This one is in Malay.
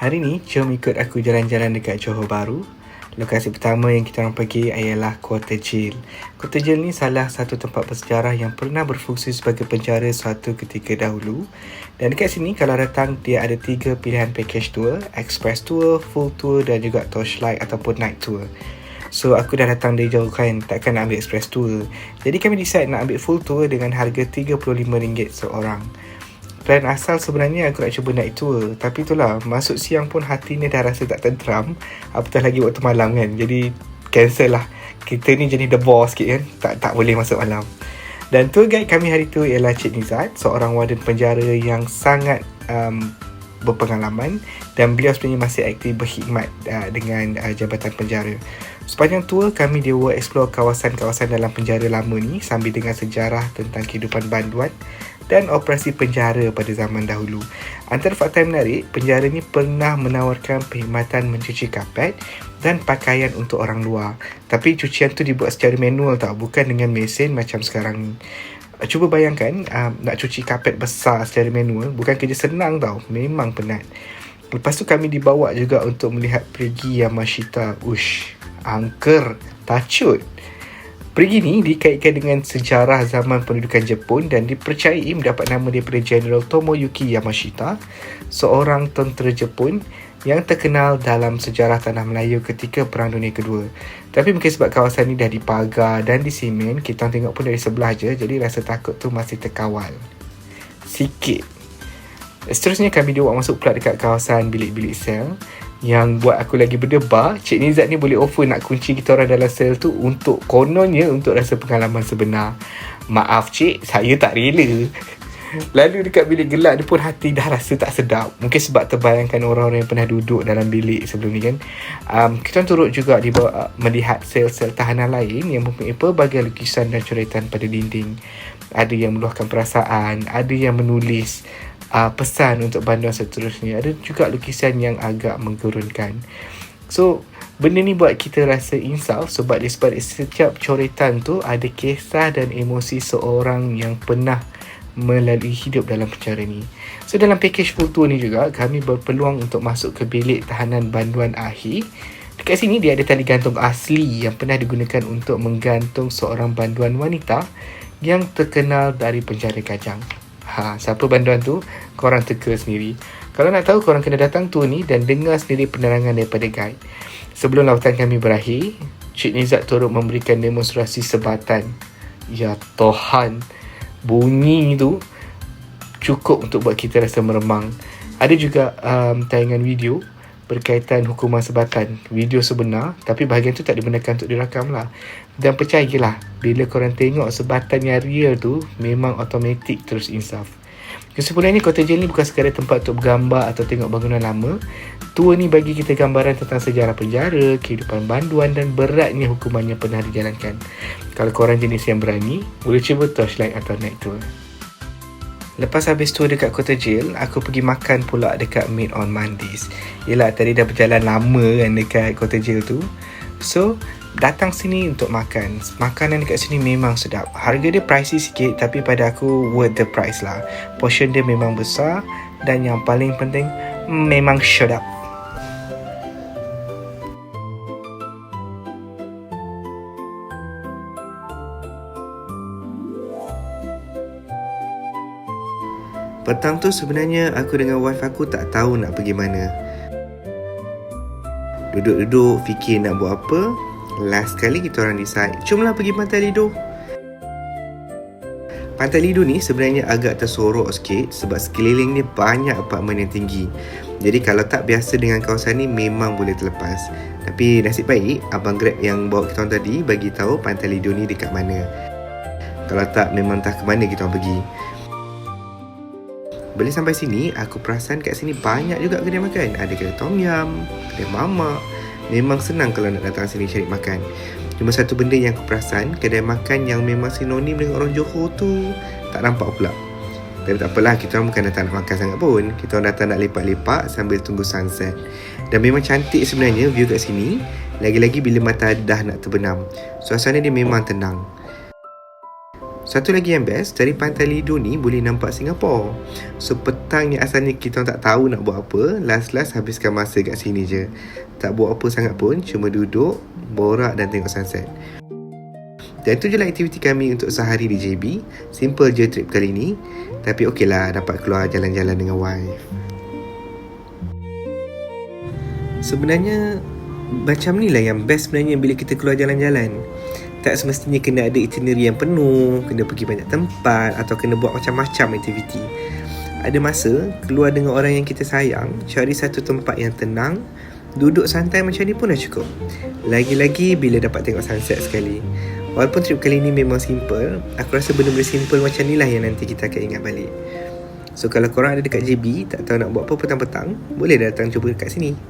Hari ni, jom ikut aku jalan-jalan dekat Johor Bahru. Lokasi pertama yang kita orang pergi ialah Kota Jil. Kota Jil ni salah satu tempat bersejarah yang pernah berfungsi sebagai penjara suatu ketika dahulu. Dan dekat sini kalau datang, dia ada 3 pilihan package tour: express tour, full tour dan juga torchlight ataupun night tour. So aku dah datang dari jauh kan, takkan nak ambil express tour. Jadi kami decide nak ambil full tour dengan harga RM35 seorang. Plan asal sebenarnya aku nak cuba night tour, tapi itulah, masuk siang pun hati ni dah rasa tak tenteram, apatah lagi waktu malam kan. Jadi cancel lah. Kita ni jadi the boss sikit kan, tak boleh masuk malam. Dan tour guide kami hari tu ialah Cik Nizat, seorang warden penjara yang sangat berpengalaman, dan beliau sebenarnya masih aktif berkhidmat dengan Jabatan Penjara. Sepanjang tour kami dia explore kawasan-kawasan dalam penjara lama ni sambil dengan sejarah tentang kehidupan banduan dan operasi penjara pada zaman dahulu. Antara fakta yang menarik, penjara ni pernah menawarkan perkhidmatan mencuci kapet dan pakaian untuk orang luar. Tapi cucian tu dibuat secara manual tau, bukan dengan mesin macam sekarang ni. Cuba bayangkan nak cuci kapet besar secara manual, bukan kerja senang tau, memang penat. Lepas tu kami dibawa juga untuk melihat Perigi Yamashita. Angker, tacut. Perigi ni dikaitkan dengan sejarah zaman pendudukan Jepun dan dipercayai mendapat nama daripada General Tomoyuki Yamashita, seorang tentera Jepun yang terkenal dalam sejarah tanah Melayu ketika Perang Dunia Kedua. Tapi mungkin sebab kawasan ni dah dipagar dan disimen, kita tengok pun dari sebelah je, jadi rasa takut tu masih terkawal sikit. Seterusnya kami dibawa masuk pula dekat kawasan bilik-bilik sel, yang buat aku lagi berdebar. Cik Nizat ni boleh offer nak kunci kita orang dalam sel tu untuk kononnya untuk rasa pengalaman sebenar. Maaf cik, saya tak rela. Lalu dekat bilik gelap ni pun hati dah rasa tak sedap. Mungkin sebab terbayangkan orang-orang yang pernah duduk dalam bilik sebelum ni kan. Kita turut juga dibawa melihat sel-sel tahanan lain yang mempunyai pelbagai lukisan dan coretan pada dinding. Ada yang meluahkan perasaan, ada yang menulis pesan untuk banduan seterusnya, ada juga lukisan yang agak menggurunkan. So benda ni buat kita rasa insaf sebab di sebalik setiap coretan tu ada kisah dan emosi seorang yang pernah melalui hidup dalam penjara ni. So dalam package full tour ni juga kami berpeluang untuk masuk ke bilik tahanan banduan akhir. Dekat sini dia ada tali gantung asli yang pernah digunakan untuk menggantung seorang banduan wanita yang terkenal dari penjara Kajang. Siapa banduan tu? Korang teka sendiri. Kalau nak tahu, korang kena datang tour ni dan dengar sendiri penerangan daripada guide. Sebelum lawatan kami berakhir, Cik Nizat turut memberikan demonstrasi sebatan. Ya Tuhan, bunyi tu cukup untuk buat kita rasa meremang. Ada juga tayangan video berkaitan hukuman sebatan, video sebenar, tapi bahagian tu tak dibenarkan untuk dirakam lah. Dan percayalah, bila korang tengok sebatan yang real tu, memang automatik terus insaf. Kesimpulannya, Kota Jil ni bukan sekadar tempat untuk bergambar atau tengok bangunan lama. Tour ni bagi kita gambaran tentang sejarah penjara, kehidupan banduan dan beratnya hukuman yang pernah dijalankan. Kalau korang jenis yang berani, boleh cuba torchlight atau night tour. Lepas habis tour dekat Kota Jil, aku pergi makan pula dekat Meat on Mondays. Yelah, tadi dah berjalan lama kan dekat Kota Jil tu. So, datang sini untuk makan. Makanan dekat sini memang sedap. Harga dia pricey sikit, tapi pada aku worth the price lah. Portion dia memang besar dan yang paling penting, memang sedap. Petang tu sebenarnya aku dengan wife aku tak tahu nak pergi mana. Duduk-duduk fikir nak buat apa. Last kali kita orang decide, jomlah pergi Pantai Lido. Pantai Lido ni sebenarnya agak tersorok sikit sebab sekeliling ni banyak apartmen yang tinggi. Jadi kalau tak biasa dengan kawasan ni memang boleh terlepas. Tapi nasib baik abang Grab yang bawa kita orang tadi bagi tahu Pantai Lido ni dekat mana. Kalau tak memang tak ke mana kita orang pergi. Bila sampai sini, aku perasan kat sini banyak juga kedai makan. Ada kedai tom yum, kedai mamak. Memang senang kalau nak datang sini cari makan. Cuma satu benda yang aku perasan, kedai makan yang memang sinonim dengan orang Johor tu tak nampak pula. Tapi tak apalah, kita orang bukan datang nak makan sangat pun. Kita orang datang nak lepak-lepak sambil tunggu sunset. Dan memang cantik sebenarnya view kat sini. Lagi-lagi bila mata dah nak terbenam. Suasana dia memang tenang. Satu lagi yang best, dari Pantai Lido ni boleh nampak Singapura. So petang ni asalnya kita tak tahu nak buat apa, last habiskan masa kat sini je. Tak buat apa sangat pun, cuma duduk, borak dan tengok sunset. Dan tu je lah aktiviti kami untuk sehari di JB. Simple je trip kali ni, tapi okey lah dapat keluar jalan-jalan dengan wife. Sebenarnya macam ni lah yang best sebenarnya bila kita keluar jalan-jalan. Tak semestinya kena ada itinerary yang penuh, kena pergi banyak tempat atau kena buat macam-macam aktiviti. Ada masa keluar dengan orang yang kita sayang, cari satu tempat yang tenang, duduk santai macam ni pun dah cukup. Lagi-lagi bila dapat tengok sunset sekali. Walaupun trip kali ni memang simple, aku rasa benda-benda simple macam ni lah yang nanti kita akan ingat balik. So kalau korang ada dekat JB, tak tahu nak buat apa petang-petang, boleh datang cuba dekat sini.